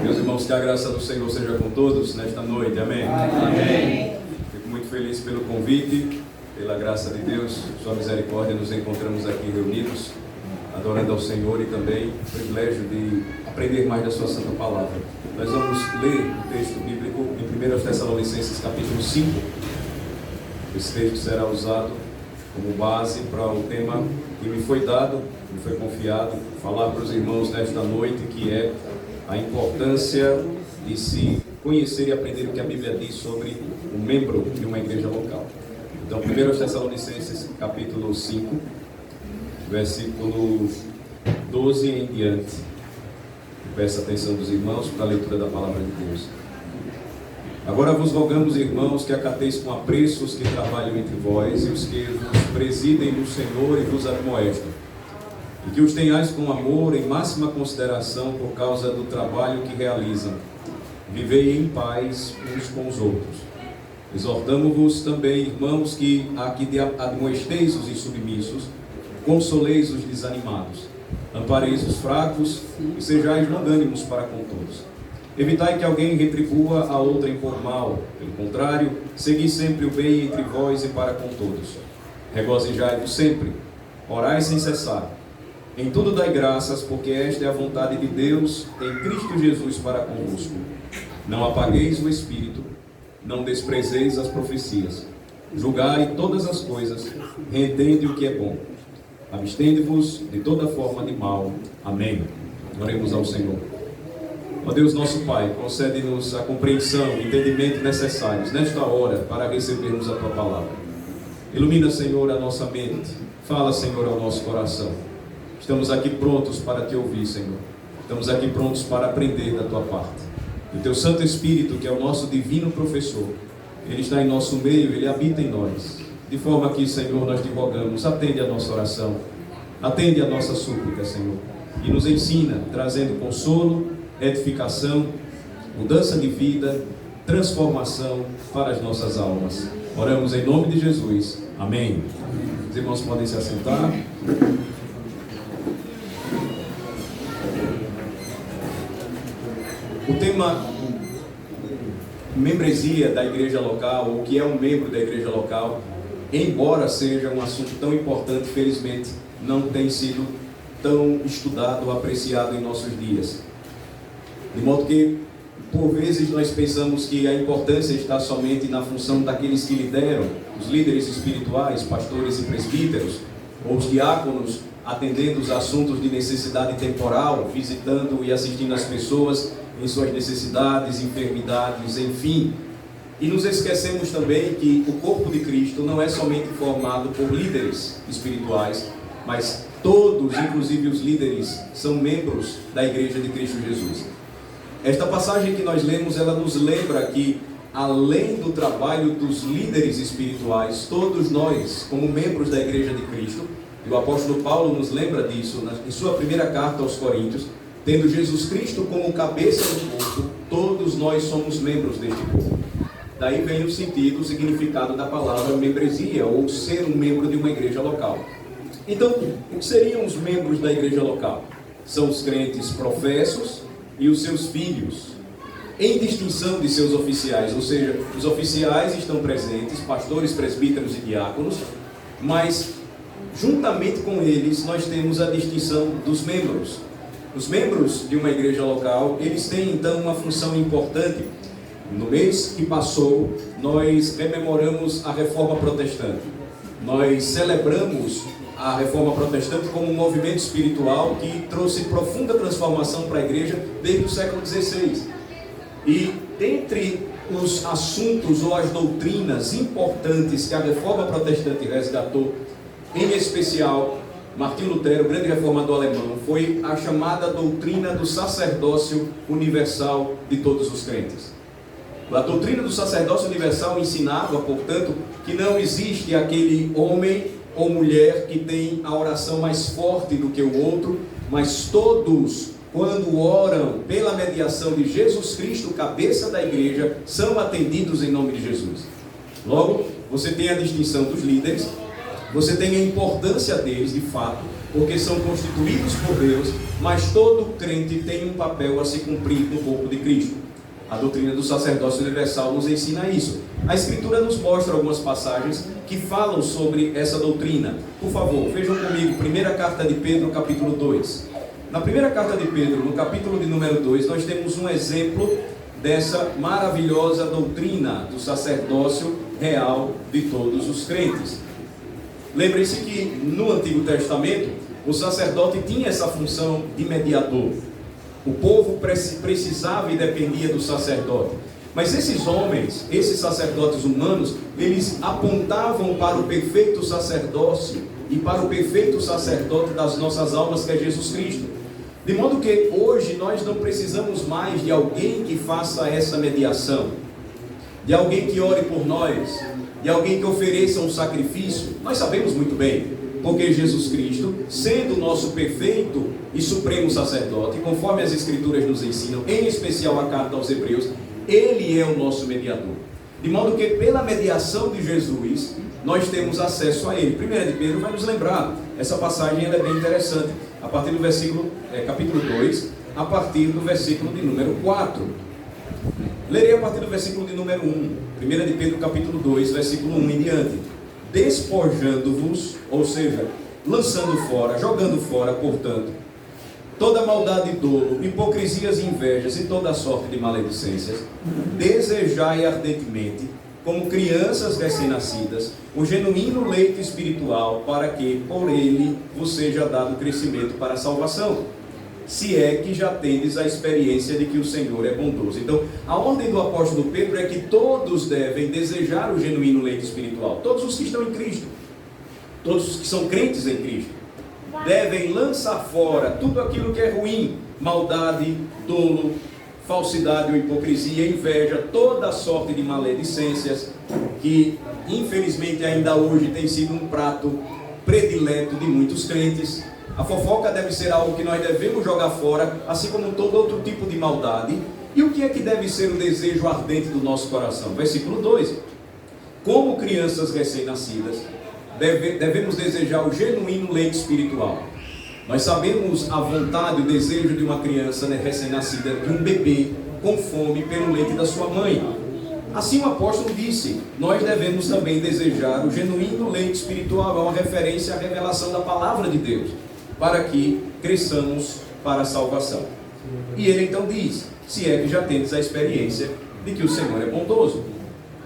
Meus irmãos, que a graça do Senhor seja com todos nesta noite, amém? Amém. Fico muito feliz pelo convite, pela graça de Deus, sua misericórdia, nos encontramos aqui reunidos, adorando ao Senhor e também o privilégio de aprender mais da sua santa palavra. Nós vamos ler o texto bíblico em 1 Tessalonicenses capítulo 5. Esse texto será usado como base para o tema que me foi dado, me foi confiado, falar para os irmãos nesta noite, que é a importância de se conhecer e aprender o que a Bíblia diz sobre o membro de uma igreja local. Então, 1 Tessalonicenses capítulo 5, versículo 12 em diante. Peço a atenção dos irmãos para a leitura da palavra de Deus. Agora vos rogamos, irmãos, que acateis com apreço os que trabalham entre vós e os que vos presidem no Senhor e vos admoestam, e que os tenhais com amor em máxima consideração por causa do trabalho que realizam. Vivei em paz uns com os outros. Exortamo-vos também, irmãos, que admoesteis os insubmissos, consoleis os desanimados, ampareis os fracos e sejais longânimos para com todos. Evitai que alguém retribua a outrem por mal. Pelo contrário, segui sempre o bem entre vós e para com todos. Regozijai-vos sempre, orai sem cessar. Em tudo dai graças, porque esta é a vontade de Deus em Cristo Jesus para convosco. Não apagueis o Espírito, não desprezeis as profecias. Julgai todas as coisas, retende o que é bom. Abstende-vos de toda forma de mal. Amém. Oremos ao Senhor. Ó Deus nosso Pai, concede-nos a compreensão e entendimento necessários nesta hora para recebermos a Tua palavra. Ilumina, Senhor, a nossa mente. Fala, Senhor, ao nosso coração. Estamos aqui prontos para Te ouvir, Senhor. Estamos aqui prontos para aprender da Tua parte. O Teu Santo Espírito, que é o nosso divino professor, Ele está em nosso meio, Ele habita em nós. De forma que, Senhor, nós Te rogamos, atende a nossa oração, atende a nossa súplica, Senhor, e nos ensina, trazendo consolo, edificação, mudança de vida, transformação para as nossas almas. Oramos em nome de Jesus. Amém. Os irmãos podem se assentar. O tema membresia da igreja local, ou o que é um membro da igreja local, embora seja um assunto tão importante, felizmente não tem sido tão estudado ou apreciado em nossos dias. De modo que, por vezes, nós pensamos que a importância está somente na função daqueles que lideram, os líderes espirituais, pastores e presbíteros, ou os diáconos, atendendo os assuntos de necessidade temporal, visitando e assistindo as pessoas em suas necessidades, enfermidades, enfim. E nos esquecemos também que o corpo de Cristo não é somente formado por líderes espirituais, mas todos, inclusive os líderes, são membros da Igreja de Cristo Jesus. Esta passagem que nós lemos, ela nos lembra que, além do trabalho dos líderes espirituais, todos nós, como membros da Igreja de Cristo, e o apóstolo Paulo nos lembra disso em sua primeira carta aos Coríntios, tendo Jesus Cristo como cabeça do corpo, todos nós somos membros deste corpo. Daí vem o sentido, o significado da palavra membresia, ou ser um membro de uma igreja local. Então, o que seriam os membros da igreja local? São os crentes professos e os seus filhos, em distinção de seus oficiais, ou seja, os oficiais estão presentes, pastores, presbíteros e diáconos, mas juntamente com eles nós temos a distinção dos membros. Os membros de uma igreja local, eles têm então uma função importante. No mês que passou, nós rememoramos a Reforma Protestante. Nós celebramos a Reforma Protestante como um movimento espiritual que trouxe profunda transformação para a igreja desde o século XVI. E dentre os assuntos ou as doutrinas importantes que a Reforma Protestante resgatou, em especial Martinho Lutero, o grande reformador alemão, foi a chamada doutrina do sacerdócio universal de todos os crentes. A doutrina do sacerdócio universal ensinava, portanto, que não existe aquele homem ou mulher que tem a oração mais forte do que o outro, mas todos, quando oram pela mediação de Jesus Cristo, cabeça da igreja, são atendidos em nome de Jesus. Logo, você tem a distinção dos líderes, você tem a importância deles, de fato, porque são constituídos por Deus, mas todo crente tem um papel a se cumprir no corpo de Cristo. A doutrina do sacerdócio universal nos ensina isso. A Escritura nos mostra algumas passagens que falam sobre essa doutrina. Por favor, vejam comigo, primeira carta de Pedro, capítulo 2. Na primeira carta de Pedro, no capítulo de número 2, nós temos um exemplo dessa maravilhosa doutrina do sacerdócio real de todos os crentes. Lembrem-se que no Antigo Testamento, o sacerdote tinha essa função de mediador. O povo precisava e dependia do sacerdote. Mas esses homens, esses sacerdotes humanos, eles apontavam para o perfeito sacerdócio e para o perfeito sacerdote das nossas almas, que é Jesus Cristo. De modo que hoje nós não precisamos mais de alguém que faça essa mediação, de alguém que ore por nós, de alguém que ofereça um sacrifício. Nós sabemos muito bem, porque Jesus Cristo, sendo o nosso perfeito e supremo sacerdote, conforme as Escrituras nos ensinam, em especial a carta aos Hebreus, Ele é o nosso mediador. De modo que pela mediação de Jesus, nós temos acesso a Ele. 1 de Pedro vai nos lembrar, essa passagem ela é bem interessante, a partir do versículo, capítulo 2, a partir do versículo de número 4. Lerei a partir do versículo de número 1, 1 de Pedro capítulo 2, versículo 1 em diante. Despojando-vos, ou seja, lançando fora, jogando fora, portanto, toda maldade e dolo, hipocrisias e invejas e toda sorte de maledicências, desejai ardentemente, como crianças recém-nascidas, o genuíno leite espiritual, para que por ele vos seja dado crescimento para a salvação, se é que já tendes a experiência de que o Senhor é bondoso. Então, a ordem do apóstolo Pedro é que todos devem desejar o genuíno leite espiritual. Todos os que estão em Cristo, todos os que são crentes em Cristo, devem lançar fora tudo aquilo que é ruim, maldade, dolo, falsidade ou hipocrisia, inveja, toda sorte de maledicências, que infelizmente ainda hoje tem sido um prato predileto de muitos crentes. A fofoca deve ser algo que nós devemos jogar fora, assim como todo outro tipo de maldade. E o que é que deve ser o desejo ardente do nosso coração? Versículo 2. Como crianças recém-nascidas, devemos desejar o genuíno leite espiritual. Nós sabemos a vontade, o desejo de uma criança recém-nascida, de um bebê com fome pelo leite da sua mãe. Assim o apóstolo disse, nós devemos também desejar o genuíno leite espiritual, é uma referência à revelação da palavra de Deus, para que cresçamos para a salvação. E ele então diz, se é que já tendes a experiência de que o Senhor é bondoso.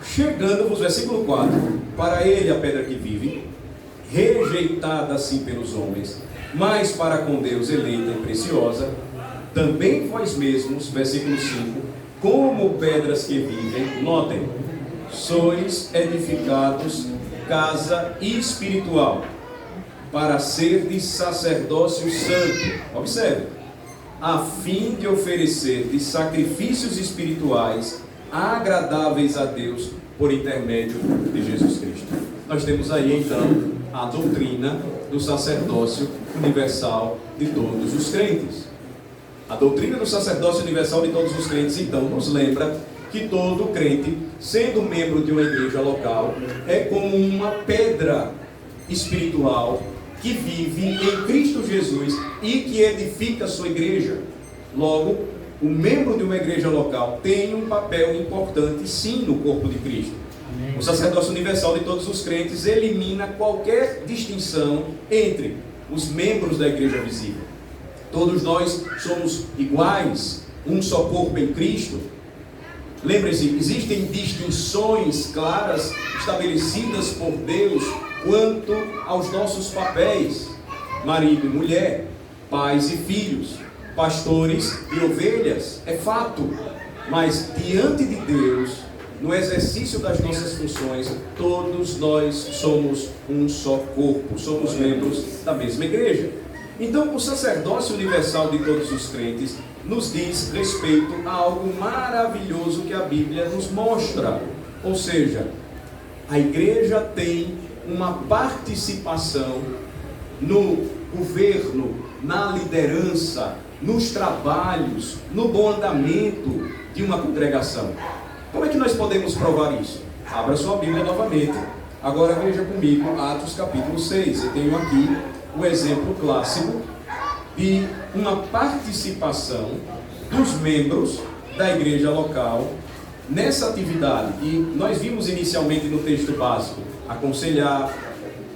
Chegando-vos, versículo 4, para ele a pedra que vive, rejeitada assim pelos homens, mas para com Deus eleita e preciosa, também vós mesmos, versículo 5, como pedras que vivem, notem, sois edificados casa espiritual, para ser de sacerdócio santo, observe, a fim de oferecer de sacrifícios espirituais agradáveis a Deus por intermédio de Jesus Cristo. Nós temos aí então a doutrina do sacerdócio universal de todos os crentes. A doutrina do sacerdócio universal de todos os crentes então nos lembra que todo crente, sendo membro de uma igreja local, é como uma pedra espiritual que vive em Cristo Jesus e que edifica a sua igreja. Logo, o membro de uma igreja local tem um papel importante sim no corpo de Cristo. Amém. O sacerdócio universal de todos os crentes elimina qualquer distinção entre os membros da igreja visível. Todos nós somos iguais, um só corpo em Cristo. Lembre-se, existem distinções claras estabelecidas por Deus quanto aos nossos papéis, marido e mulher, pais e filhos, pastores e ovelhas, é fato. Mas diante de Deus, no exercício das nossas funções, todos nós somos um só corpo, somos membros da mesma igreja. Então, o sacerdócio universal de todos os crentes nos diz respeito a algo maravilhoso que a Bíblia nos mostra. Ou seja, a igreja tem uma participação no governo, na liderança, nos trabalhos, no bom andamento de uma congregação. Como é que nós podemos provar isso? Abra sua Bíblia novamente. Agora veja comigo Atos capítulo 6. Eu tenho aqui o exemplo clássico de uma participação dos membros da igreja local nessa atividade. E nós vimos inicialmente no texto básico aconselhar,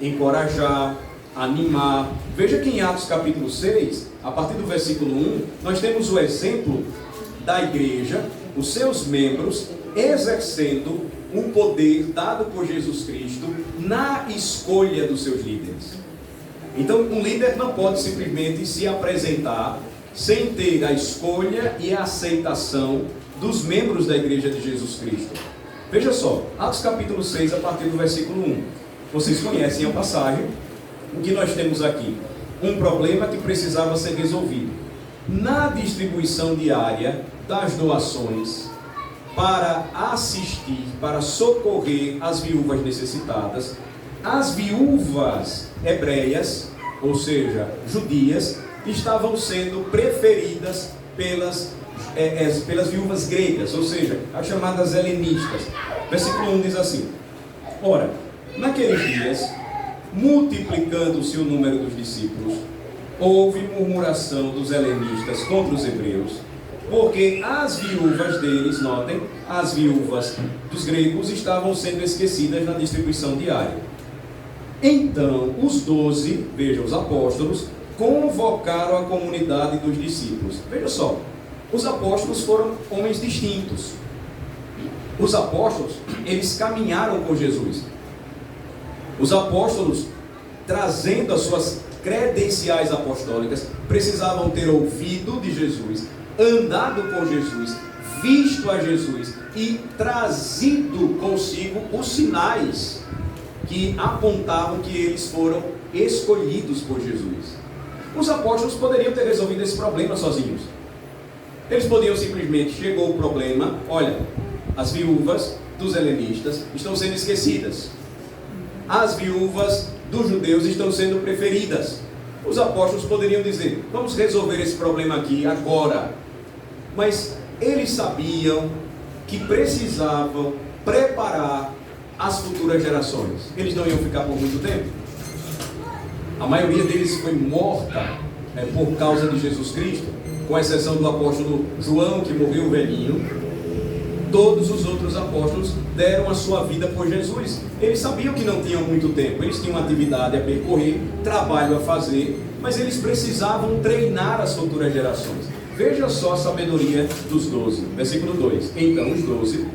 encorajar, animar. Veja que em Atos capítulo 6, a partir do versículo 1, nós temos o exemplo da igreja, os seus membros, exercendo o poder dado por Jesus Cristo na escolha dos seus líderes. Então, um líder não pode simplesmente se apresentar sem ter a escolha e a aceitação dos membros da igreja de Jesus Cristo. Veja só, Atos capítulo 6, a partir do versículo 1. Vocês conhecem a passagem. O que nós temos aqui? Um problema que precisava ser resolvido. Na distribuição diária das doações, para assistir, para socorrer as viúvas necessitadas, as viúvas hebreias, ou seja, judias, estavam sendo preferidas pelas viúvas gregas, ou seja, as chamadas helenistas. Versículo 1 diz assim: ora, naqueles dias, multiplicando-se o número dos discípulos, houve murmuração dos helenistas contra os hebreus, porque as viúvas deles, notem, as viúvas dos gregos estavam sendo esquecidas na distribuição diária. Então, os 12, veja, os apóstolos, convocaram a comunidade dos discípulos. Veja só, os apóstolos foram homens distintos. Os apóstolos, eles caminharam com Jesus. Os apóstolos, trazendo as suas credenciais apostólicas, precisavam ter ouvido de Jesus, andado com Jesus, visto a Jesus e trazido consigo os sinais que apontavam que eles foram escolhidos por Jesus. Os apóstolos poderiam ter resolvido esse problema sozinhos. Eles podiam simplesmente, chegou o problema, olha, as viúvas dos helenistas estão sendo esquecidas. As viúvas dos judeus estão sendo preferidas. Os apóstolos poderiam dizer, vamos resolver esse problema aqui agora. Mas eles sabiam que precisavam preparar as futuras gerações. Eles não iam ficar por muito tempo. A maioria deles foi morta por causa de Jesus Cristo, com exceção do apóstolo João, que morreu velhinho. Todos os outros apóstolos deram a sua vida por Jesus. Eles sabiam que não tinham muito tempo, eles tinham atividade a percorrer, trabalho a fazer, mas eles precisavam treinar as futuras gerações. Veja só a sabedoria dos 12, versículo 2. Então os 12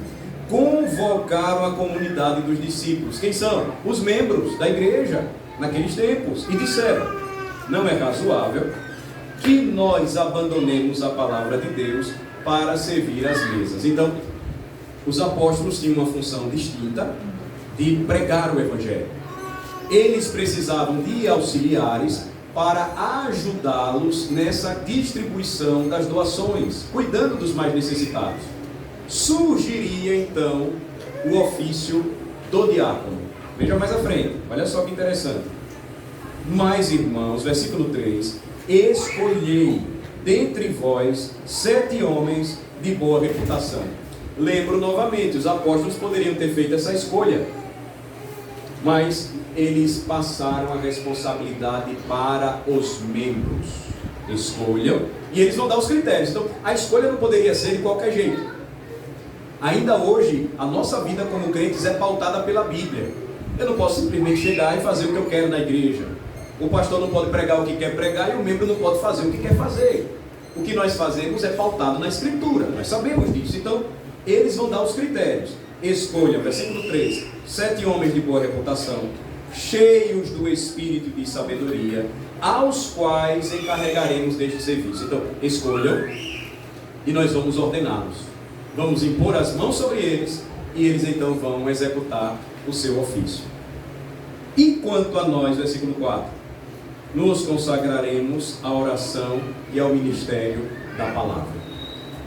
convocaram a comunidade dos discípulos. Quem são? Os membros da igreja naqueles tempos. E disseram, não é razoável que nós abandonemos a palavra de Deus para servir as mesas. Então, os apóstolos tinham uma função distinta de pregar o evangelho. Eles precisavam de auxiliares para ajudá-los nessa distribuição das doações, cuidando dos mais necessitados. Surgiria então o ofício do diácono. Veja mais à frente, olha só que interessante. Mas, irmãos, versículo 3: escolhei dentre vós 7 homens de boa reputação. Lembro novamente, os apóstolos poderiam ter feito essa escolha, mas eles passaram a responsabilidade para os membros. Escolham, e eles vão dar os critérios. Então, a escolha não poderia ser de qualquer jeito. Ainda hoje, a nossa vida como crentes é pautada pela Bíblia. Eu não posso simplesmente chegar e fazer o que eu quero na igreja. O pastor não pode pregar o que quer pregar e o membro não pode fazer o que quer fazer. O que nós fazemos é pautado na Escritura, nós sabemos disso. Então, eles vão dar os critérios. Escolha, versículo 3, 7 homens de boa reputação, cheios do espírito de sabedoria, aos quais encarregaremos deste serviço. Então, escolham e nós vamos ordená-los. Vamos impor as mãos sobre eles e eles então vão executar o seu ofício. E quanto a nós, versículo 4, nos consagraremos à oração e ao ministério da palavra.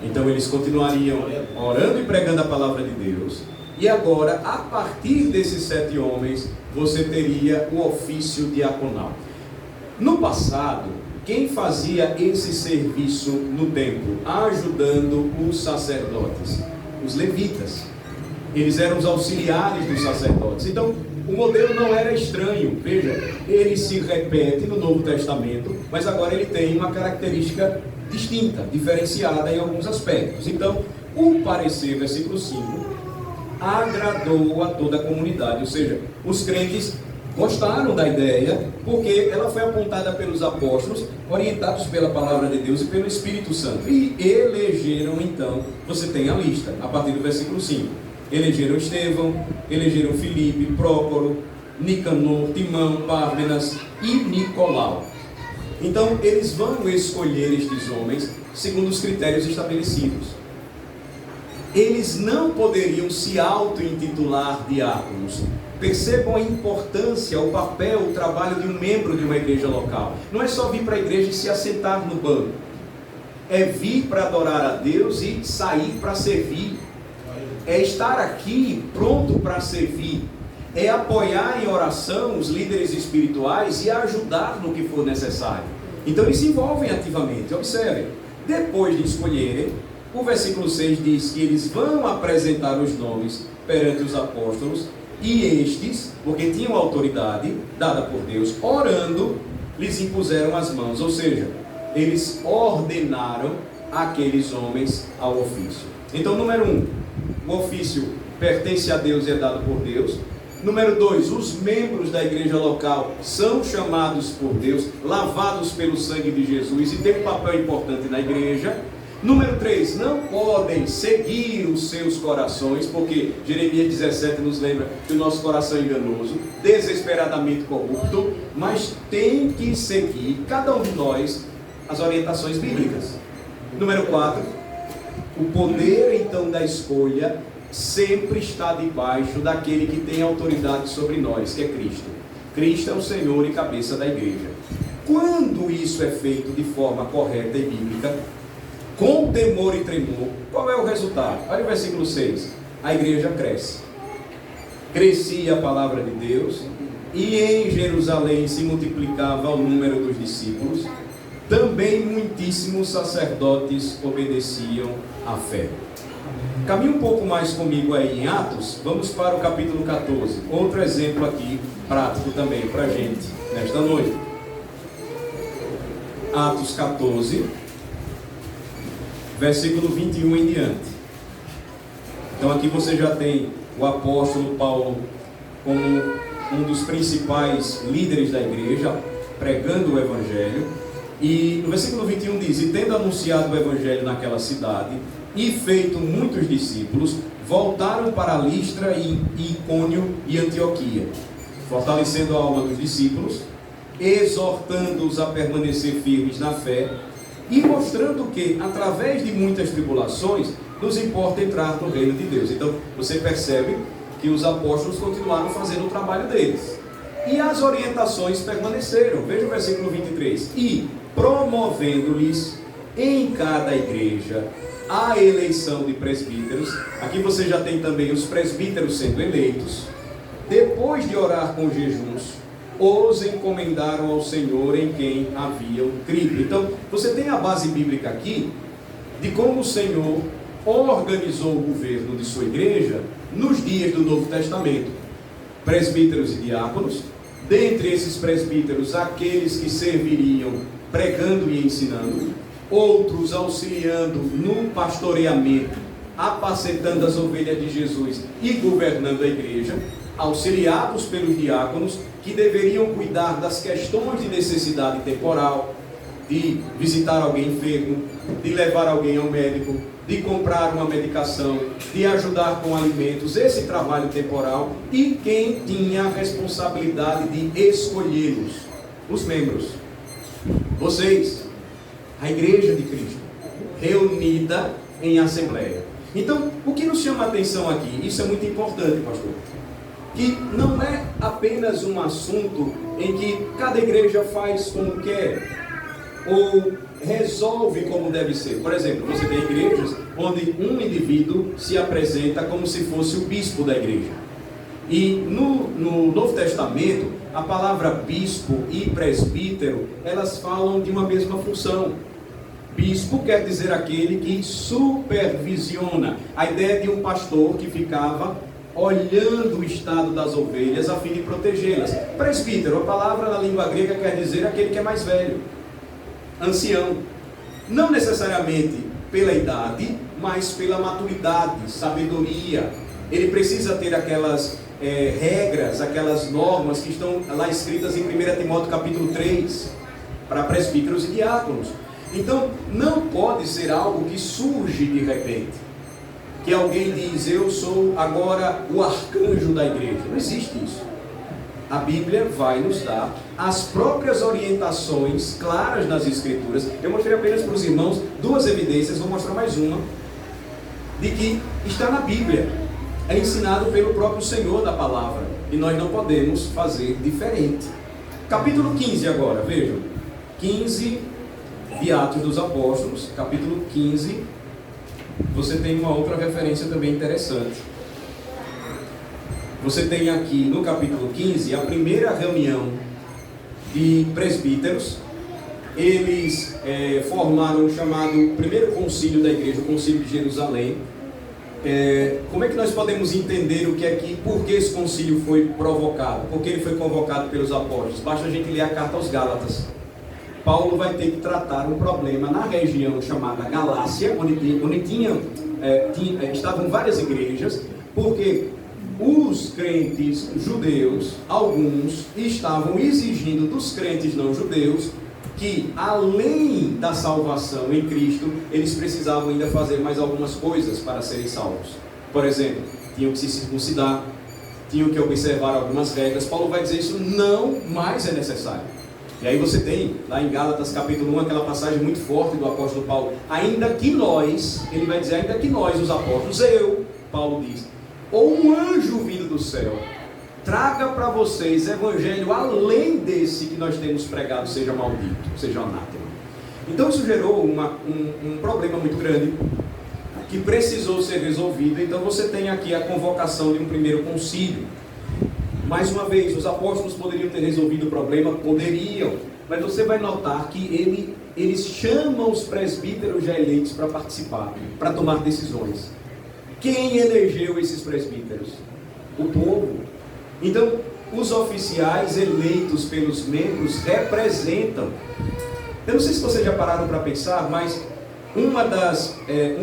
Então eles continuariam orando e pregando a palavra de Deus. E agora, a partir desses 7 homens, você teria o ofício diaconal. No passado, quem fazia esse serviço no templo, ajudando os sacerdotes? Os levitas. Eles eram os auxiliares dos sacerdotes. Então, O modelo não era estranho, veja, ele se repete no Novo Testamento, mas agora ele tem uma característica distinta, diferenciada em alguns aspectos. Então, o parecer, versículo 5, agradou a toda a comunidade, ou seja, os crentes gostaram da ideia, porque ela foi apontada pelos apóstolos, orientados pela palavra de Deus e pelo Espírito Santo, e elegeram então, você tem a lista, a partir do versículo 5, elegeram Estevão, elegeram Filipe, Prócoro, Nicanor, Timão, Pármenas e Nicolau. Então, eles vão escolher estes homens segundo os critérios estabelecidos. Eles não poderiam se auto-intitular diáconos. Percebam a importância, o papel, o trabalho de um membro de uma igreja local. Não é só vir para a igreja e se assentar no banco. É vir para adorar a Deus e sair para servir. É estar aqui pronto para servir. É apoiar em oração os líderes espirituais e ajudar no que for necessário. Então eles se envolvem ativamente. Observem, depois de escolherem, o versículo 6 diz que eles vão apresentar os nomes perante os apóstolos, e estes, porque tinham autoridade dada por Deus, orando, lhes impuseram as mãos, ou seja, eles ordenaram aqueles homens ao ofício. Então, número 1, o ofício pertence a Deus e é dado por Deus. Número 2, os membros da igreja local são chamados por Deus, lavados pelo sangue de Jesus e têm um papel importante na igreja. Número 3, não podem seguir os seus corações, porque Jeremias 17 nos lembra que o nosso coração é enganoso, desesperadamente corrupto, mas tem que seguir, cada um de nós, as orientações bíblicas. Número 4, o poder então da escolha sempre está debaixo daquele que tem autoridade sobre nós, que é Cristo. Cristo é o Senhor e cabeça da igreja. Quando isso é feito de forma correta e bíblica, com temor e tremor, qual é o resultado? Olha o versículo 6. A igreja cresce. Crescia a palavra de Deus, e em Jerusalém se multiplicava o número dos discípulos. Também muitíssimos sacerdotes obedeciam à fé. Caminhe um pouco mais comigo aí em Atos. Vamos para o capítulo 14. Outro exemplo aqui, prático também para a gente, nesta noite. Atos 14. Versículo 21 em diante. Então aqui você já tem o apóstolo Paulo como um dos principais líderes da igreja, pregando o evangelho. E no versículo 21 diz: e tendo anunciado o evangelho naquela cidade e feito muitos discípulos, voltaram para Listra e Icônio e Antioquia, fortalecendo a alma dos discípulos, exortando-os a permanecer firmes na fé, e mostrando que, através de muitas tribulações, nos importa entrar no reino de Deus. Então, você percebe que os apóstolos continuaram fazendo o trabalho deles. E as orientações permaneceram. Veja o versículo 23. E promovendo-lhes em cada igreja a eleição de presbíteros. Aqui você já tem também os presbíteros sendo eleitos. Depois de orar com jejuns, os encomendaram ao Senhor em quem haviam crido. Então, você tem a base bíblica aqui de como o Senhor organizou o governo de sua igreja nos dias do Novo Testamento. Presbíteros e diáconos, dentre esses presbíteros, aqueles que serviriam pregando e ensinando, outros auxiliando no pastoreamento, apacentando as ovelhas de Jesus e governando a igreja, auxiliados pelos diáconos, que deveriam cuidar das questões de necessidade temporal, de visitar alguém enfermo, de levar alguém ao médico, de comprar uma medicação, de ajudar com alimentos, esse trabalho temporal, e quem tinha a responsabilidade de escolhê-los, os membros, vocês, a igreja de Cristo, reunida em assembleia. Então, o que nos chama a atenção aqui, isso é muito importante, pastor, que não é apenas um assunto em que cada igreja faz como quer, ou resolve como deve ser. Por exemplo, você tem igrejas onde um indivíduo se apresenta como se fosse o bispo da igreja. E no Novo Testamento, a palavra bispo e presbítero, elas falam de uma mesma função. Bispo quer dizer aquele que supervisiona. A ideia de um pastor que ficava olhando o estado das ovelhas a fim de protegê-las. Presbítero, a palavra na língua grega quer dizer aquele que é mais velho, ancião. Não necessariamente pela idade, mas pela maturidade, sabedoria. Ele precisa ter aquelas regras, aquelas normas que estão lá escritas em 1 Timóteo capítulo 3, para presbíteros e diáconos. Então, não pode ser algo que surge de repente. Que alguém diz, eu sou agora o arcanjo da igreja. Não existe isso. A Bíblia vai nos dar as próprias orientações claras nas Escrituras. Eu mostrei apenas para os irmãos 2 evidências, vou mostrar mais uma, de que está na Bíblia. É ensinado pelo próprio Senhor da palavra. E nós não podemos fazer diferente. Capítulo 15 agora, vejam. 15 de Atos dos Apóstolos, capítulo 15. Você tem uma outra referência também interessante. Você tem aqui no capítulo 15 a primeira reunião de presbíteros. Eles formaram o chamado primeiro concílio da igreja, o concílio de Jerusalém. Como é que nós podemos entender por que esse concílio foi provocado? Por que ele foi convocado pelos apóstolos? Basta a gente ler a carta aos Gálatas. Paulo vai ter que tratar um problema na região chamada Galácia, onde estavam várias igrejas, porque os crentes judeus, alguns, estavam exigindo dos crentes não judeus que, além da salvação em Cristo, eles precisavam ainda fazer mais algumas coisas para serem salvos. Por exemplo, tinham que se circuncidar, tinham que observar algumas regras. Paulo vai dizer isso não mais é necessário. E aí você tem, lá em Gálatas capítulo 1, aquela passagem muito forte do apóstolo Paulo. Ainda que nós, ele vai dizer, ainda que nós, os apóstolos, Paulo diz, ou um anjo vindo do céu, traga para vocês evangelho além desse que nós temos pregado, seja maldito, seja anátema. Então isso gerou um problema muito grande, que precisou ser resolvido. Então você tem aqui a convocação de um primeiro concílio. Mais uma vez, os apóstolos poderiam ter resolvido o problema? Poderiam. Mas você vai notar que eles chamam os presbíteros já eleitos para participar, para tomar decisões. Quem elegeu esses presbíteros? O povo. Então, os oficiais eleitos pelos membros representam. Eu não sei se vocês já pararam para pensar, mas um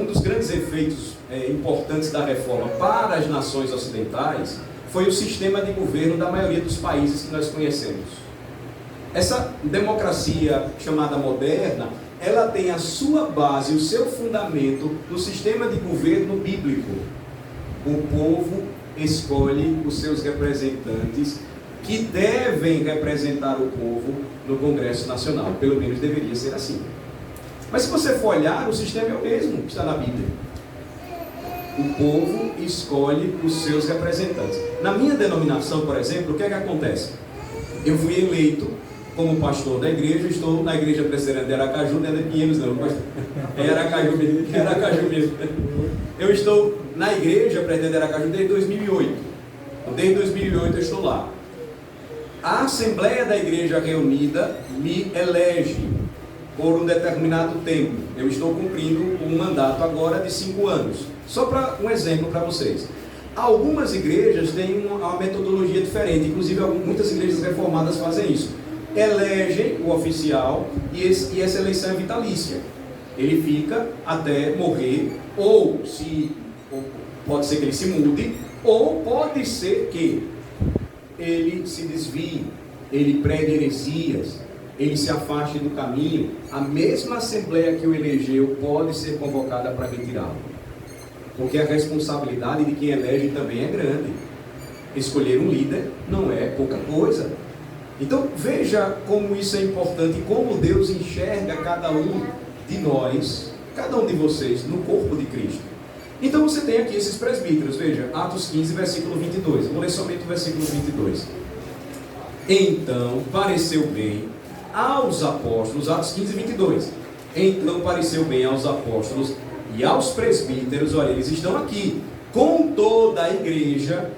dos grandes efeitos importantes da reforma para as nações ocidentais foi o sistema de governo da maioria dos países que nós conhecemos. Essa democracia chamada moderna, ela tem a sua base, o seu fundamento no sistema de governo bíblico. O povo escolhe os seus representantes que devem representar o povo no Congresso Nacional. Pelo menos deveria ser assim. Mas se você for olhar, o sistema é o mesmo que está na Bíblia. O povo escolhe os seus representantes. Na minha denominação, por exemplo, o que é que acontece? Eu fui eleito como pastor da igreja, estou na igreja presbiteriana de Aracaju, não é de Pinheiros não, mas é Aracaju mesmo. Eu estou na igreja presbiteriana de Aracaju desde 2008. Então, desde 2008 eu estou lá. A Assembleia da Igreja Reunida me elege por um determinado tempo. Eu estou cumprindo um mandato agora de 5 anos. Só para um exemplo para vocês. Algumas igrejas têm uma metodologia diferente, inclusive muitas igrejas reformadas fazem isso. Elegem o oficial e essa eleição é vitalícia. Ele fica até morrer, ou pode ser que ele se mude, ou pode ser que ele se desvie, ele pregue heresias, ele se afaste do caminho. A mesma assembleia que o elegeu pode ser convocada para retirá-lo. Porque a responsabilidade de quem elege também é grande. Escolher um líder não é pouca coisa. Então veja como isso é importante e como Deus enxerga cada um de nós, cada um de vocês, no corpo de Cristo. Então você tem aqui esses presbíteros, veja, Atos 15, versículo 22. Eu vou ler somente o versículo 22. Então pareceu bem aos apóstolos, Atos 15, 22. Então pareceu bem aos apóstolos e aos presbíteros, olha, eles estão aqui, com toda a igreja,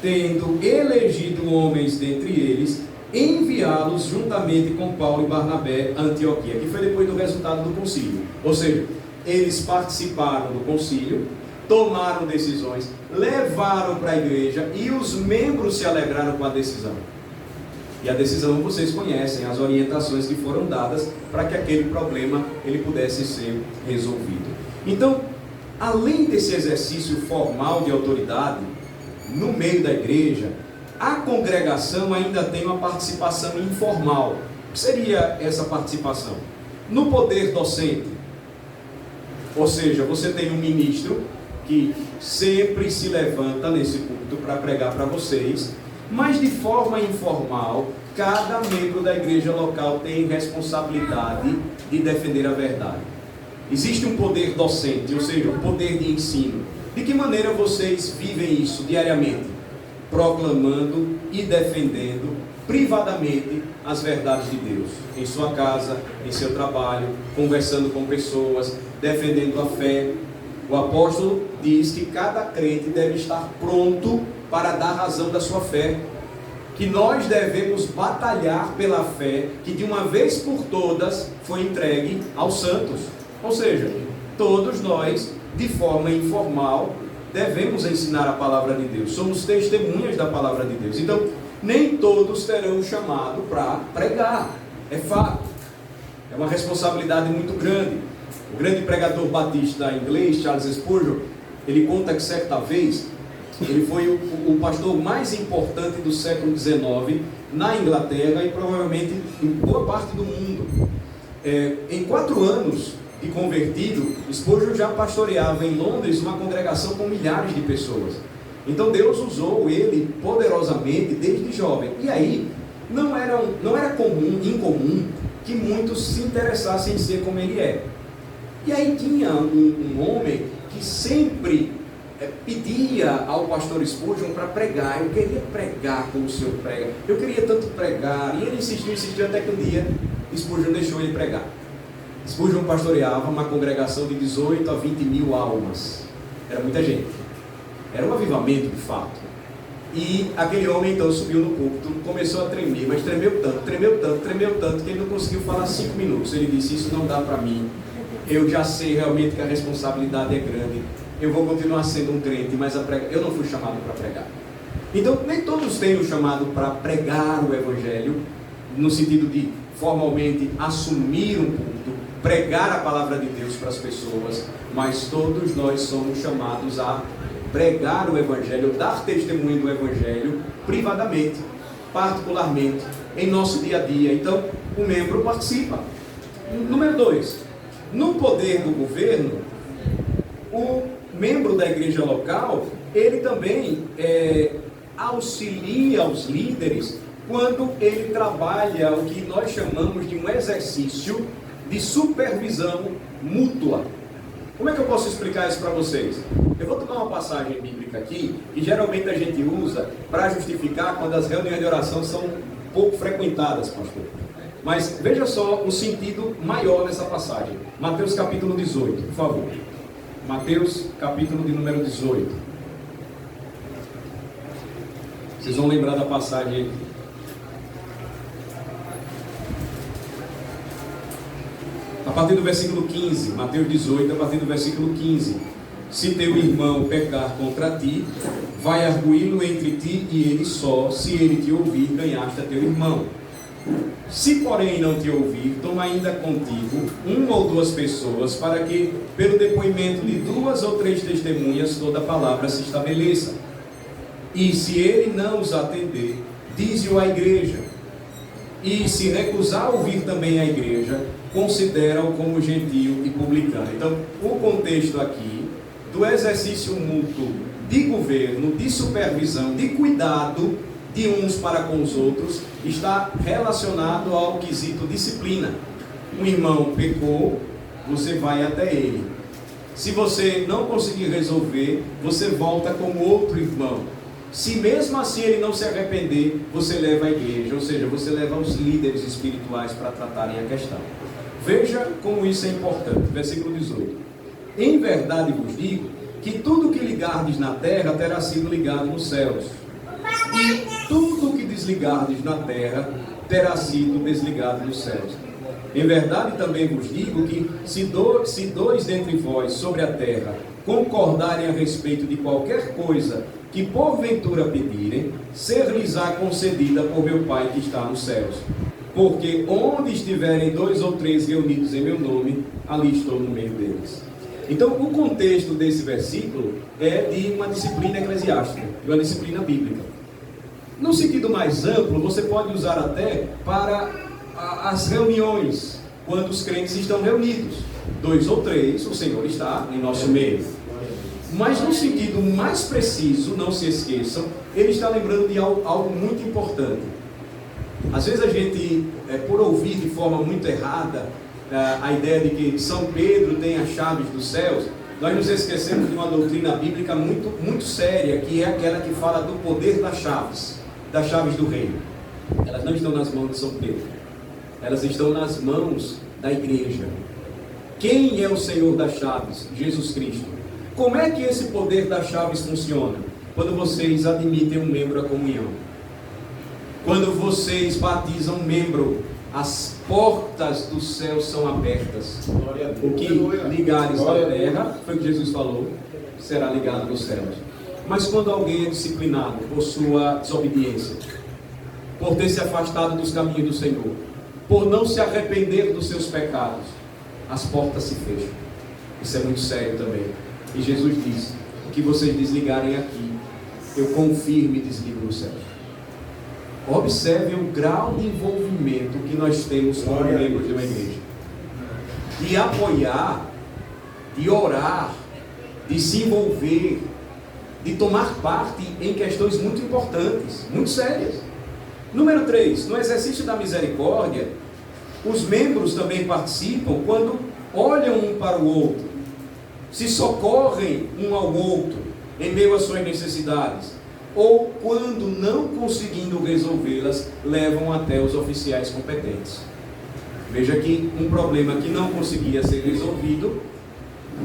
tendo elegido homens dentre eles, enviá-los juntamente com Paulo e Barnabé a Antioquia, que foi depois do resultado do concílio. Ou seja, eles participaram do concílio, tomaram decisões, levaram para a igreja e os membros se alegraram com a decisão. E a decisão vocês conhecem, as orientações que foram dadas para que aquele problema ele pudesse ser resolvido. Então, além desse exercício formal de autoridade, no meio da igreja, a congregação ainda tem uma participação informal. O que seria essa participação? No poder docente. Ou seja, você tem um ministro que sempre se levanta nesse púlpito para pregar para vocês, mas de forma informal, cada membro da igreja local tem responsabilidade de defender a verdade. Existe um poder docente, ou seja, um poder de ensino. De que maneira vocês vivem isso diariamente? Proclamando e defendendo privadamente as verdades de Deus. Em sua casa, em seu trabalho, conversando com pessoas, defendendo a fé. O apóstolo diz que cada crente deve estar pronto para dar razão da sua fé. Que nós devemos batalhar pela fé que de uma vez por todas foi entregue aos santos. Ou seja, todos nós, de forma informal, devemos ensinar a palavra de Deus. Somos testemunhas da palavra de Deus. Então, nem todos terão um chamado para pregar. É fato. É uma responsabilidade muito grande. O grande pregador batista inglês, Charles Spurgeon, ele conta que certa vez, ele foi o pastor mais importante do século XIX na Inglaterra e provavelmente em boa parte do mundo. Em 4 anos de convertido, Spurgeon já pastoreava em Londres uma congregação com milhares de pessoas. Então Deus usou ele poderosamente desde jovem. E aí, não era incomum que muitos se interessassem em ser como ele é. E aí tinha um homem que sempre pedia ao pastor Spurgeon para pregar. Eu queria pregar como o senhor prega. Eu queria tanto pregar. E ele insistiu até que um dia Spurgeon deixou ele pregar. Spurgeon pastoreava uma congregação de 18 a 20 mil almas. Era muita gente. Era um avivamento de fato. E aquele homem então subiu no púlpito, começou a tremer, mas tremeu tanto, que ele não conseguiu falar 5 minutos. Ele disse: isso não dá para mim. Eu já sei realmente que a responsabilidade é grande. Eu vou continuar sendo um crente, mas eu não fui chamado para pregar. Então, nem todos têm o chamado para pregar o Evangelho, no sentido de formalmente assumir um culto, pregar a palavra de Deus para as pessoas, mas todos nós somos chamados a pregar o Evangelho, dar testemunho do Evangelho privadamente, particularmente, em nosso dia a dia. Então, o membro participa. Número 2, no poder do governo, o membro da igreja local, ele também auxilia os líderes quando ele trabalha o que nós chamamos de um exercício de supervisão mútua. Como é que eu posso explicar isso para vocês? Eu vou tomar uma passagem bíblica aqui, que geralmente a gente usa para justificar quando as reuniões de oração são pouco frequentadas, pastor. Mas veja só o sentido maior dessa passagem. Mateus capítulo 18, por favor. Mateus capítulo de número 18. Vocês vão lembrar da passagem aí. A partir do versículo 15, Mateus 18, a partir do versículo 15. Se teu irmão pecar contra ti, vai arguí-lo entre ti e ele só. Se ele te ouvir, ganhaste a teu irmão. Se porém não te ouvir, toma ainda contigo 1 ou 2 pessoas, para que, pelo depoimento de 2 ou 3 testemunhas, toda a palavra se estabeleça. E se ele não os atender, dize-o à igreja. E se recusar a ouvir também a igreja, considera-o como gentio e publicano. Então, o contexto aqui do exercício mútuo de governo, de supervisão, de cuidado de uns para com os outros, está relacionado ao quesito disciplina. Um irmão pecou, você vai até ele. Se você não conseguir resolver, você volta com outro irmão. Se mesmo assim ele não se arrepender, você leva à igreja, ou seja, você leva os líderes espirituais para tratarem a questão. Veja como isso é importante. Versículo 18. Em verdade vos digo que tudo que ligardes na terra terá sido ligado nos céus, e tudo que desligardes na terra terá sido desligado nos céus. Em verdade também vos digo que se dois dentre vós sobre a terra concordarem a respeito de qualquer coisa que porventura pedirem, ser-lhes-á concedida por meu Pai que está nos céus. Porque onde estiverem 2 ou 3 reunidos em meu nome, ali estou no meio deles. Então, o contexto desse versículo é de uma disciplina eclesiástica, de uma disciplina bíblica. No sentido mais amplo, você pode usar até para as reuniões, quando os crentes estão reunidos. 2 ou 3, o Senhor está em nosso meio. Mas no sentido mais preciso, não se esqueçam, ele está lembrando de algo muito importante. Às vezes a gente, por ouvir de forma muito errada, a ideia de que São Pedro tem as chaves dos céus, nós nos esquecemos de uma doutrina bíblica muito, muito séria, que é aquela que fala do poder das chaves do reino. Elas não estão nas mãos de São Pedro, elas estão nas mãos da igreja. Quem é o Senhor das chaves? Jesus Cristo. Como é que esse poder das chaves funciona? Quando vocês admitem um membro à comunhão. Quando vocês batizam um membro, as portas do céu são abertas. O que ligares na terra, foi o que Jesus falou, será ligado nos céus. Mas quando alguém é disciplinado por sua desobediência, por ter se afastado dos caminhos do Senhor, por não se arrepender dos seus pecados, as portas se fecham. Isso é muito sério também. E Jesus diz: o que vocês desligarem aqui, eu confirmo e desligo nos céus. Observem o grau de envolvimento que nós temos como membros de uma igreja. De apoiar, de orar, de se envolver, de tomar parte em questões muito importantes, muito sérias. Número 3, no exercício da misericórdia, os membros também participam quando olham um para o outro, se socorrem um ao outro em meio às suas necessidades, ou quando não conseguindo resolvê-las, levam até os oficiais competentes. Veja que um problema que não conseguia ser resolvido,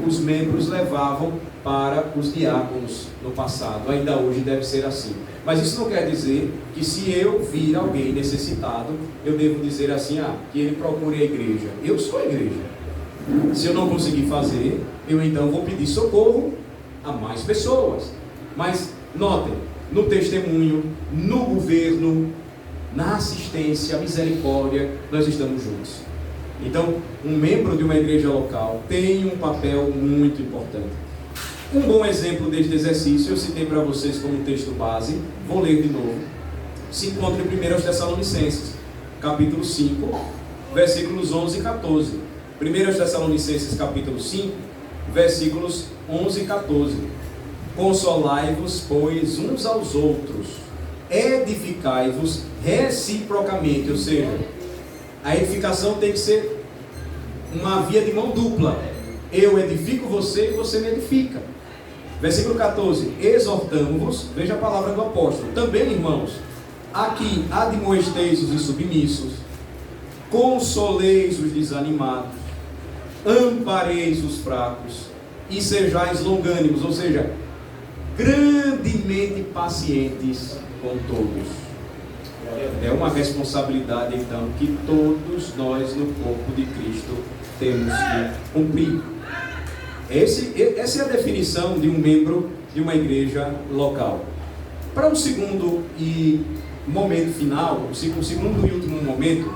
os membros levavam para os diáconos no passado. Ainda hoje deve ser assim. Mas isso não quer dizer que se eu vir alguém necessitado, eu devo dizer assim, que ele procure a igreja. Eu sou a igreja. Se eu não conseguir fazer, eu então vou pedir socorro a mais pessoas. Mas notem, no testemunho, no governo, na assistência, misericórdia, nós estamos juntos. Então, um membro de uma igreja local tem um papel muito importante. Um bom exemplo deste exercício, eu citei para vocês como texto base, vou ler de novo. Se encontra em 1 Tessalonicenses, capítulo 5, versículos 11 e 14. 1 Tessalonicenses, capítulo 5, versículos 11 e 14. Consolai-vos, pois, uns aos outros, edificai-vos reciprocamente, ou seja, a edificação tem que ser uma via de mão dupla. Eu edifico você e você me edifica. Versículo 14. Exortamo-vos, veja a palavra do apóstolo. Também, irmãos, aqui admoesteis os insubmissos, consoleis os desanimados, ampareis os fracos e sejais longânimos, ou seja, grandemente pacientes com todos. É uma responsabilidade, então, que todos nós no corpo de Cristo temos que cumprir. Essa é a definição de um membro de uma igreja local. Para o segundo e momento final, o segundo e último momento,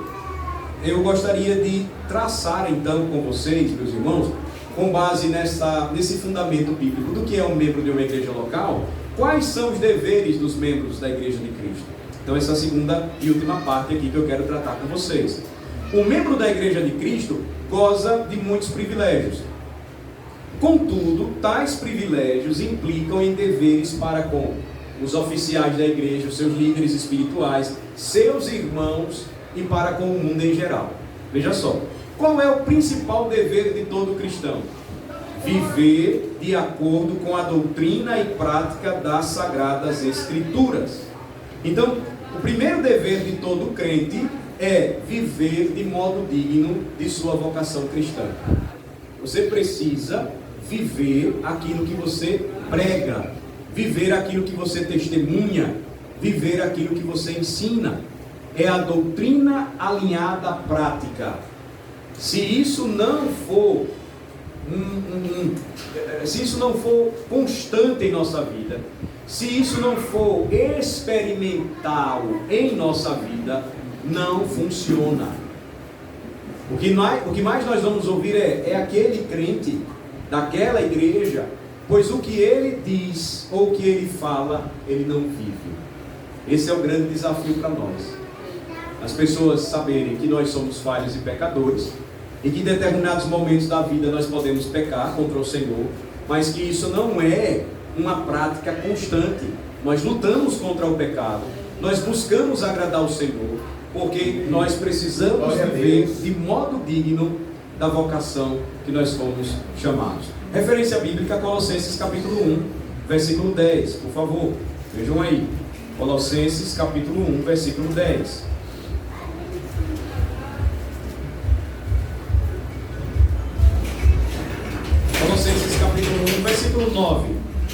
eu gostaria de traçar então com vocês, meus irmãos, com base nesse fundamento bíblico do que é um membro de uma igreja local, quais são os deveres dos membros da igreja de Cristo. Então essa é a segunda e última parte aqui que eu quero tratar com vocês. O membro da igreja de Cristo goza de muitos privilégios. Contudo, tais privilégios implicam em deveres para com os oficiais da igreja, os seus líderes espirituais, seus irmãos e para com o mundo em geral. Veja só, qual é o principal dever de todo cristão? Viver de acordo com a doutrina e prática das Sagradas Escrituras. Então, o primeiro dever de todo crente é viver de modo digno de sua vocação cristã. Você precisa viver aquilo que você prega, viver aquilo que você testemunha, viver aquilo que você ensina. É a doutrina alinhada à prática. Se isso não for se isso não for constante em nossa vida, se isso não for experimental em nossa vida, não funciona. O que mais nós vamos ouvir é aquele crente daquela igreja, pois o que ele diz ou o que ele fala, ele não vive. Esse é o grande desafio para nós. As pessoas saberem que nós somos falhos e pecadores, e que em determinados momentos da vida nós podemos pecar contra o Senhor, mas que isso não é uma prática constante. Nós lutamos contra o pecado, nós buscamos agradar o Senhor, porque nós precisamos viver de modo digno da vocação que nós fomos chamados. Referência bíblica, Colossenses capítulo 1, versículo 10, por favor, vejam aí. Colossenses capítulo 1, versículo 10. Colossenses capítulo 1, versículo 9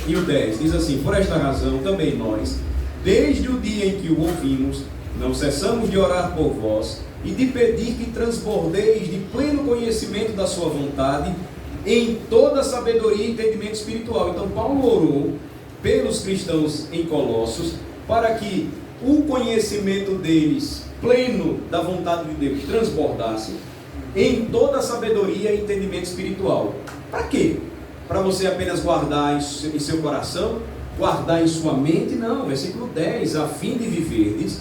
e o 10, diz assim: por esta razão também nós, desde o dia em que o ouvimos, não cessamos de orar por vós e de pedir que transbordeis de pleno conhecimento da sua vontade, em toda sabedoria e entendimento espiritual. Então Paulo orou pelos cristãos em Colossos, para que o conhecimento deles, pleno da vontade de Deus, transbordasse em toda sabedoria e entendimento espiritual. Para quê? Para você apenas guardar em seu coração, guardar em sua mente? Não, versículo 10, a fim de viverdes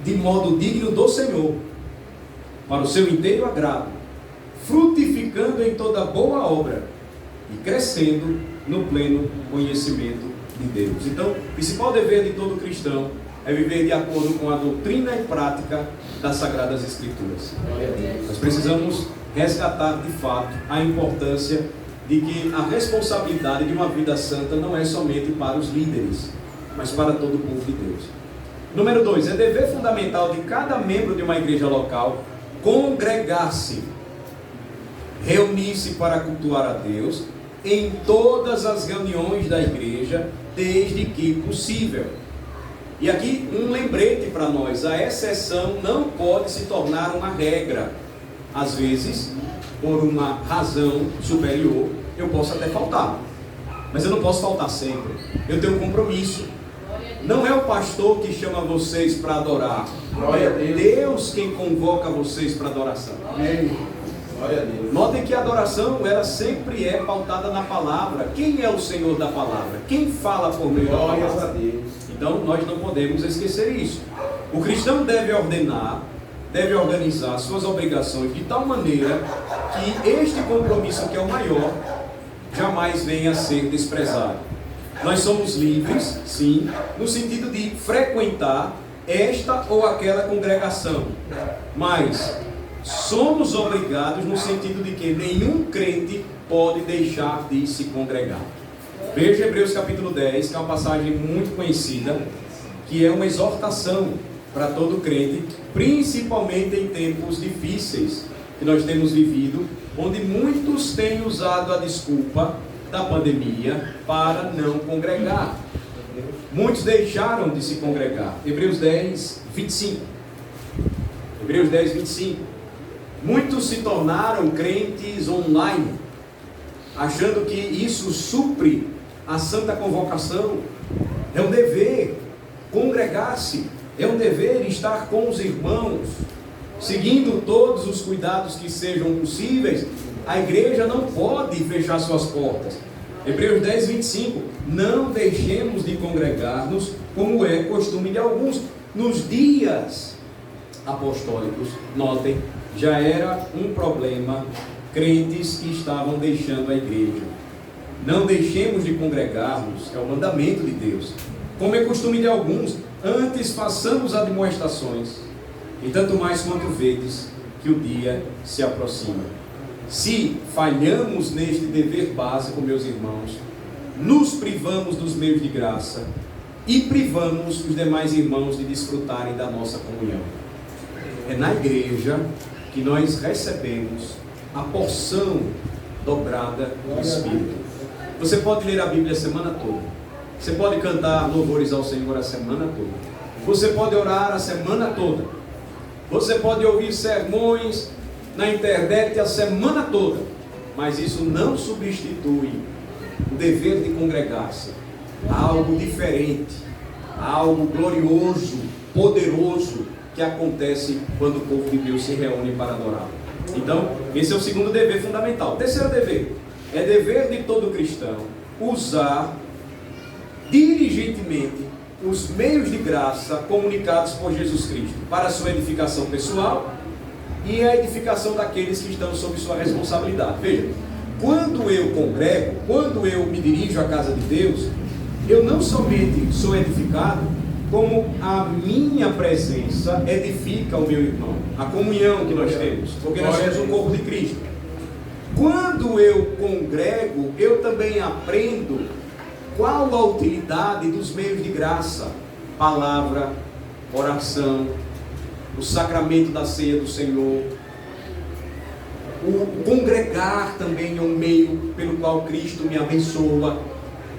de modo digno do Senhor, para o seu inteiro agrado, frutificando em toda boa obra e crescendo no pleno conhecimento de Deus. Então, o principal dever de todo cristão é viver de acordo com a doutrina e prática das Sagradas Escrituras. Nós precisamos resgatar de fato a importância de que a responsabilidade de uma vida santa não é somente para os líderes, mas para todo o povo de Deus. Número 2, é dever fundamental de cada membro de uma igreja local congregar-se, reunir-se para cultuar a Deus em todas as reuniões da igreja, desde que possível. E aqui um lembrete para nós: a exceção não pode se tornar uma regra. Às vezes, por uma razão superior, eu posso até faltar, mas eu não posso faltar sempre. Eu tenho um compromisso. Não é o pastor que chama vocês para adorar, é Deus quem convoca vocês para adoração. Amém. Notem que a adoração, ela sempre é pautada na palavra. Quem é o Senhor da palavra? Quem fala por meio da palavra? Então nós não podemos esquecer isso. O cristão deve ordenar, deve organizar suas obrigações de tal maneira que este compromisso, que é o maior, jamais venha a ser desprezado. Nós somos livres, sim, no sentido de frequentar esta ou aquela congregação, mas somos obrigados no sentido de que nenhum crente pode deixar de se congregar. Veja Hebreus capítulo 10, que é uma passagem muito conhecida, que é uma exortação para todo crente, principalmente em tempos difíceis que nós temos vivido, onde muitos têm usado a desculpa da pandemia para não congregar. Muitos deixaram de se congregar. Hebreus 10, 25. Hebreus 10, 25. Muitos se tornaram crentes online, achando que isso supre a santa convocação. É um dever congregar-se, é um dever estar com os irmãos, seguindo todos os cuidados que sejam possíveis. A igreja não pode fechar suas portas. Hebreus 10, 25. Não deixemos de congregar-nos, como é costume de alguns. Nos dias apostólicos, notem, já era um problema crentes que estavam deixando a igreja. Não deixemos de congregar-nos, é o mandamento de Deus. Como é costume de alguns, antes façamos admoestações, e tanto mais quanto vedes que o dia se aproxima. Se falhamos neste dever básico, meus irmãos, nos privamos dos meios de graça e privamos os demais irmãos de desfrutarem da nossa comunhão. É na igreja que nós recebemos a porção dobrada do Espírito. Você pode ler a Bíblia a semana toda, você pode cantar louvores ao Senhor a semana toda, você pode orar a semana toda, você pode ouvir sermões na internet a semana toda, mas isso não substitui o dever de congregar-se. Há algo diferente, há algo glorioso, poderoso que acontece quando o povo de Deus se reúne para adorar. Então, esse é o segundo dever fundamental. O terceiro dever é dever de todo cristão usar diligentemente os meios de graça comunicados por Jesus Cristo para a sua edificação pessoal e a edificação daqueles que estão sob sua responsabilidade. Veja, quando eu congrego, quando eu me dirijo à casa de Deus, eu não somente sou edificado, como a minha presença edifica o meu irmão, a comunhão que nós temos, porque nós somos o corpo de Cristo. Quando eu congrego, eu também aprendo qual a utilidade dos meios de graça, palavra, oração, o sacramento da ceia do Senhor. O congregar também é um meio pelo qual Cristo me abençoa.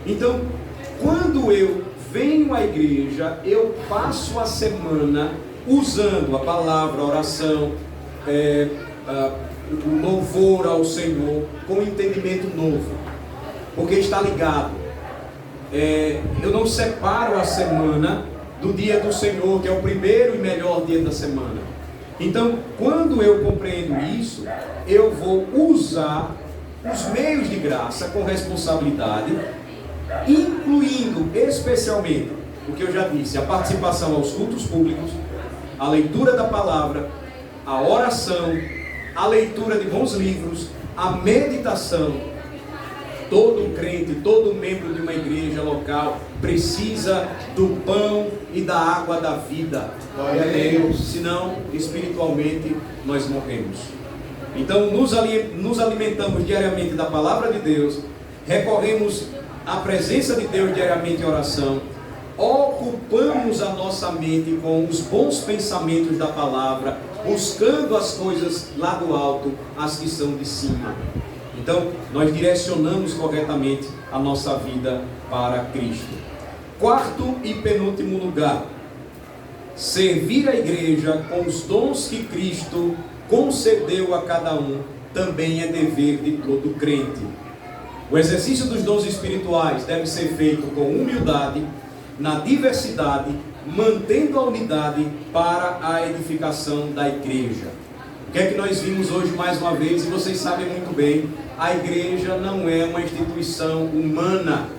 Então, quando eu venho à igreja, eu passo a semana usando a palavra, a oração, o louvor ao Senhor, com um entendimento novo, porque está ligado. Eu não separo a semana do dia do Senhor, que é o primeiro e melhor dia da semana. Então, quando eu compreendo isso, eu vou usar os meios de graça com responsabilidade, incluindo especialmente o que eu já disse, a participação aos cultos públicos, a leitura da palavra, a oração, a leitura de bons livros, a meditação. Todo crente, todo membro de uma igreja local precisa do pão e da água da vida. Glória a Deus. Senão, espiritualmente, nós morremos. Então, nos alimentamos diariamente da palavra de Deus, recorremos à presença de Deus diariamente em oração, ocupamos a nossa mente com os bons pensamentos da palavra, buscando as coisas lá do alto, as que são de cima. Então, nós direcionamos corretamente a nossa vida para Cristo. Quarto e penúltimo lugar, servir a igreja com os dons que Cristo concedeu a cada um, também é dever de todo crente. O exercício dos dons espirituais deve ser feito com humildade, na diversidade, mantendo a unidade para a edificação da igreja. O que é que nós vimos hoje mais uma vez, e vocês sabem muito bem, a igreja não é uma instituição humana,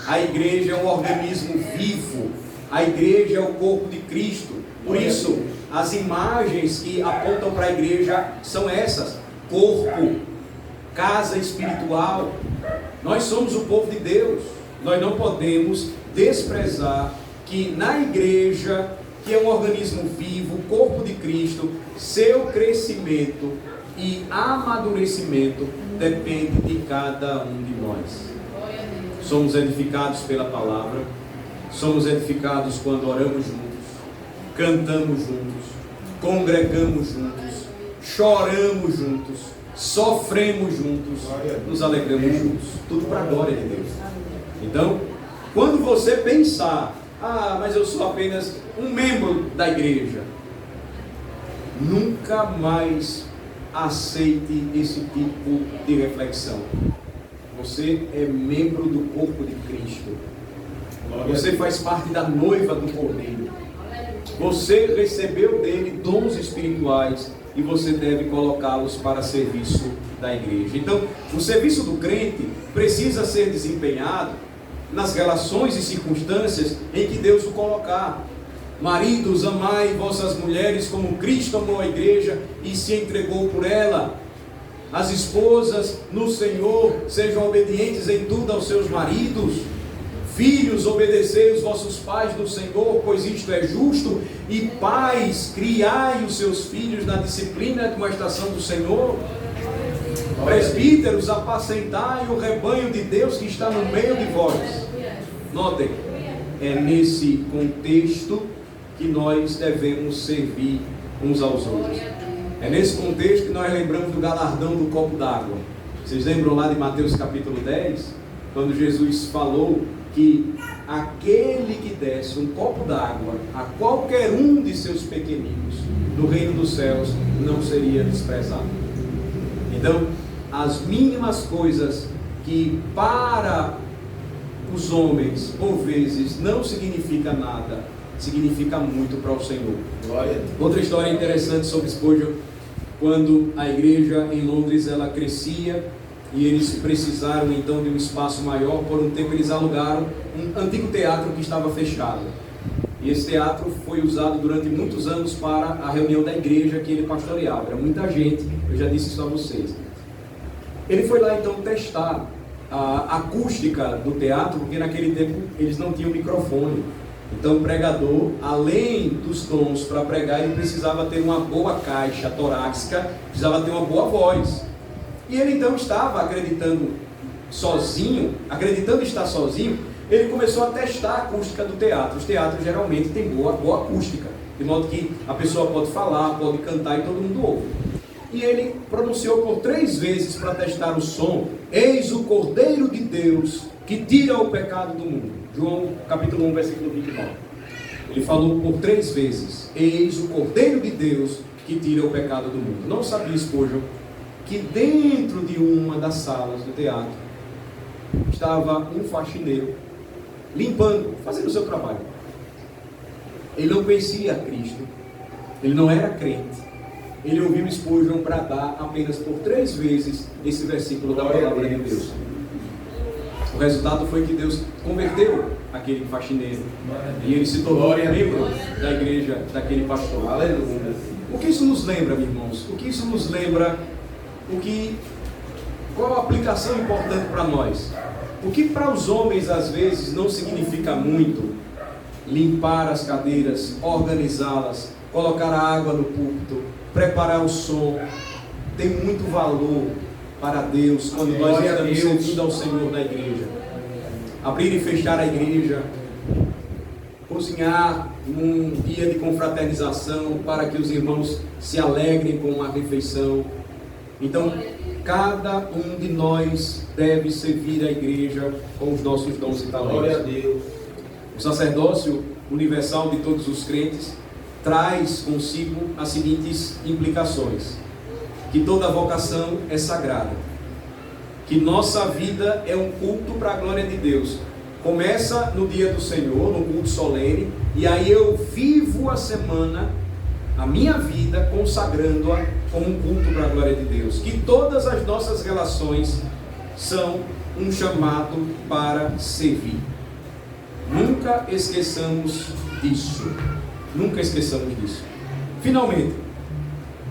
a igreja é um organismo vivo, a igreja é o corpo de Cristo. Por isso, as imagens que apontam para a igreja são essas: corpo, casa espiritual. Nós somos o povo de Deus, nós não podemos desprezar que na igreja, que é um organismo vivo, o corpo de Cristo, seu crescimento e amadurecimento depende de cada um de nós. Somos edificados pela palavra, somos edificados quando oramos juntos, cantamos juntos, congregamos juntos, choramos juntos, sofremos juntos, nos alegramos juntos, tudo para a glória de Deus. Então, quando você pensar, mas eu sou apenas um membro da igreja, nunca mais aceite esse tipo de reflexão. Você é membro do corpo de Cristo. Você faz parte da noiva do Cordeiro. Você recebeu dele dons espirituais e você deve colocá-los para serviço da igreja. Então, o serviço do crente precisa ser desempenhado nas relações e circunstâncias em que Deus o colocar. Maridos, amai vossas mulheres como Cristo amou a igreja e se entregou por ela. As esposas no Senhor sejam obedientes em tudo aos seus maridos. Filhos, obedecei os vossos pais no Senhor, pois isto é justo. E pais, criai os seus filhos na disciplina e admoestação do Senhor. Presbíteros, apacentai o rebanho de Deus que está no meio de vós. Notem, é nesse contexto que nós devemos servir uns aos outros. É nesse contexto que nós lembramos do galardão do copo d'água. Vocês lembram lá de Mateus capítulo 10? Quando Jesus falou que aquele que desse um copo d'água a qualquer um de seus pequeninos no reino dos céus não seria desprezado. Então, as mínimas coisas que para os homens, por vezes, não significa nada, significa muito para o Senhor. Glória. Outra história interessante sobre Spurgeon, quando a igreja em Londres ela crescia e eles precisaram então de um espaço maior. Por um tempo eles alugaram um antigo teatro que estava fechado, e esse teatro foi usado durante muitos anos para a reunião da igreja que ele pastoreava. Era muita gente, eu já disse isso a vocês. Ele foi lá então testar a acústica do teatro, porque naquele tempo eles não tinham microfone. Então o pregador, além dos tons para pregar, ele precisava ter uma boa caixa torácica, precisava ter uma boa voz. E ele então estava acreditando estar sozinho, ele começou a testar a acústica do teatro. Os teatros geralmente têm boa acústica, de modo que a pessoa pode falar, pode cantar e todo mundo ouve. E ele pronunciou por 3 vezes para testar o som: eis o Cordeiro de Deus que tira o pecado do mundo. João capítulo 1, versículo 29. Ele falou por 3 vezes: eis o Cordeiro de Deus que tira o pecado do mundo. Não sabia Spurgeon que dentro de uma das salas do teatro estava um faxineiro limpando, fazendo o seu trabalho. Ele não conhecia Cristo, ele não era crente. Ele ouviu Spurgeon bradar apenas por 3 vezes esse versículo da palavra de Deus. O resultado foi que Deus converteu aquele faxineiro e ele se tornou membro da igreja daquele pastor. Aleluia. O que isso nos lembra, meus irmãos? O que isso nos lembra? Qual a aplicação importante para nós? O que para os homens às vezes não significa muito: limpar as cadeiras, organizá-las, colocar a água no púlpito, preparar o som, tem muito valor para Deus quando nós estamos servindo ao Senhor na igreja. Abrir e fechar a igreja, cozinhar num dia de confraternização para que os irmãos se alegrem com a refeição. Então, cada um de nós deve servir a igreja com os nossos dons e talentos. Glória a Deus. O sacerdócio universal de todos os crentes traz consigo as seguintes implicações: que toda vocação é sagrada, que nossa vida é um culto para a glória de Deus. Começa no dia do Senhor, no culto solene, e aí eu vivo a semana, a minha vida, consagrando-a como um culto para a glória de Deus. Que todas as nossas relações são um chamado para servir. Nunca esqueçamos disso. Nunca esqueçamos disso. Finalmente,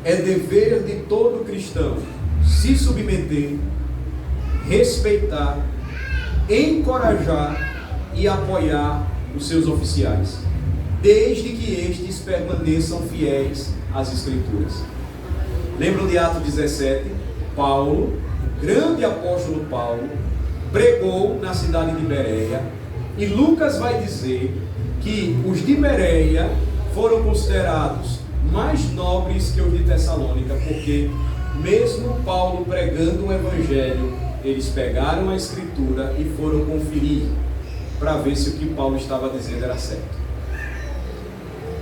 é dever de todo cristão se submeter, respeitar, encorajar e apoiar os seus oficiais, desde que estes permaneçam fiéis às Escrituras. Lembram de Atos 17? Paulo, o grande apóstolo Paulo, pregou na cidade de Bereia, e Lucas vai dizer que os de Bereia foram considerados mais nobres que os de Tessalônica, porque mesmo Paulo pregando o Evangelho, eles pegaram a Escritura e foram conferir para ver se o que Paulo estava dizendo era certo.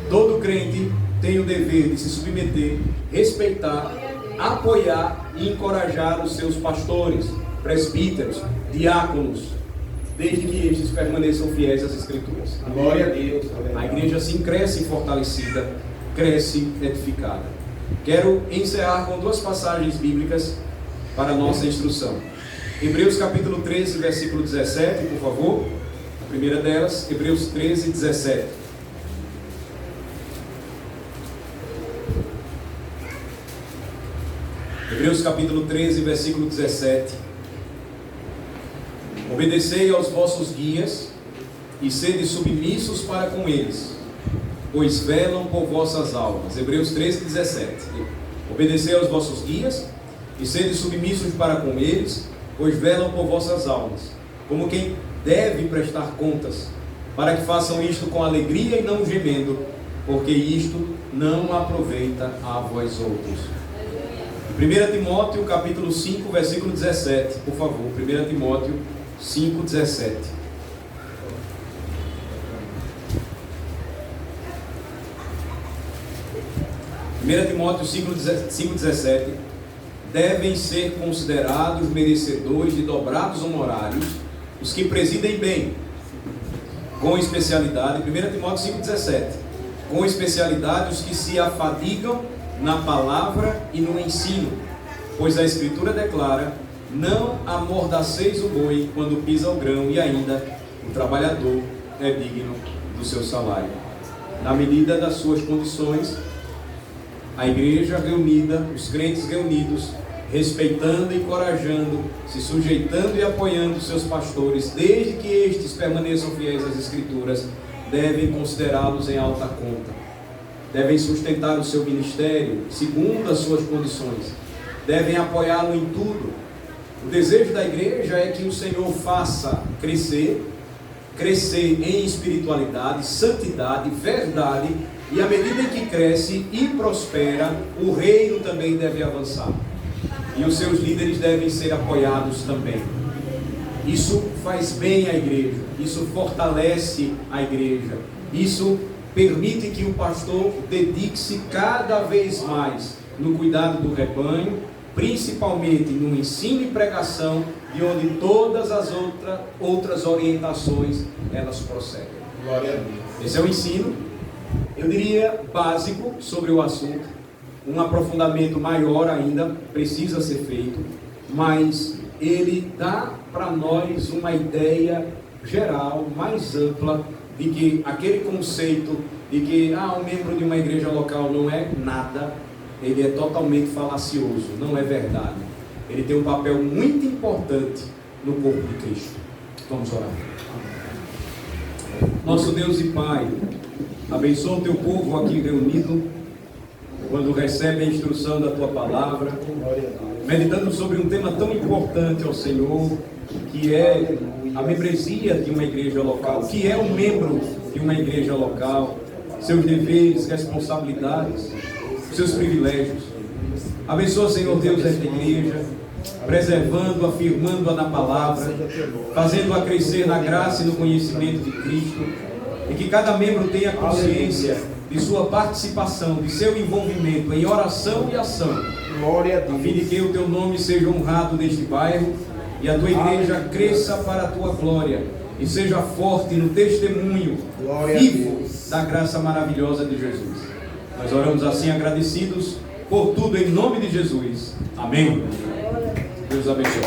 Todo crente tem o dever de se submeter, respeitar, apoiar e encorajar os seus pastores, presbíteros, diáconos, desde que estes permaneçam fiéis às Escrituras. Glória a Deus. A igreja assim cresce fortalecida, cresce edificada. Quero encerrar com 2 passagens bíblicas para a nossa instrução. Hebreus capítulo 13, versículo 17, por favor. A primeira delas, Hebreus 13, 17. Hebreus capítulo 13, versículo 17. Obedecei aos vossos guias e sede submissos para com eles, pois velam por vossas almas. Hebreus 13, 17. Obedecei aos vossos guias e sede submissos para com eles, pois velam por vossas almas, como quem deve prestar contas, para que façam isto com alegria e não gemendo, porque isto não aproveita a vós outros. 1 Timóteo capítulo 5, versículo 17, por favor. 1 Timóteo 5, 17. Timóteo 5, 17 devem ser considerados merecedores de dobrados honorários os que presidem bem, com especialidade, 1 Timóteo 5,17, com especialidade os que se afadigam na palavra e no ensino, pois a Escritura declara: não amordaceis o boi quando pisa o grão, e ainda o trabalhador é digno do seu salário. Na medida das suas condições, a igreja reunida, os crentes reunidos, respeitando e encorajando, se sujeitando e apoiando seus pastores, desde que estes permaneçam fiéis às Escrituras, devem considerá-los em alta conta. Devem sustentar o seu ministério segundo as suas condições. Devem apoiá-lo em tudo. O desejo da igreja é que o Senhor faça crescer em espiritualidade, santidade, verdade, e à medida em que cresce e prospera, o reino também deve avançar. E os seus líderes devem ser apoiados também. Isso faz bem à igreja, isso fortalece a igreja, isso permite que o pastor dedique-se cada vez mais no cuidado do rebanho, principalmente no ensino e pregação, de onde todas as outras orientações elas procedem. Glória a Deus. Esse é o ensino, eu diria, básico sobre o assunto. Um aprofundamento maior ainda precisa ser feito, mas ele dá para nós uma ideia geral, mais ampla, de que aquele conceito de que um membro de uma igreja local não é nada, ele é totalmente falacioso, não é verdade. Ele tem um papel muito importante no corpo de Cristo. Vamos orar. Nosso Deus e Pai, abençoa o teu povo aqui reunido, quando recebe a instrução da tua palavra, meditando sobre um tema tão importante ao Senhor, que é a membresia de uma igreja local, que é um membro de uma igreja local, seus deveres, responsabilidades, seus privilégios. Abençoa, Senhor Deus, esta igreja, preservando, afirmando-a na palavra, fazendo-a crescer na graça e no conhecimento de Cristo, e que cada membro tenha consciência de sua participação, de seu envolvimento em oração e ação, a fim de que o teu nome seja honrado neste bairro e a tua igreja cresça para a tua glória e seja forte no testemunho vivo da graça maravilhosa de Jesus. Nós oramos assim agradecidos por tudo em nome de Jesus. Amém. Deus abençoe.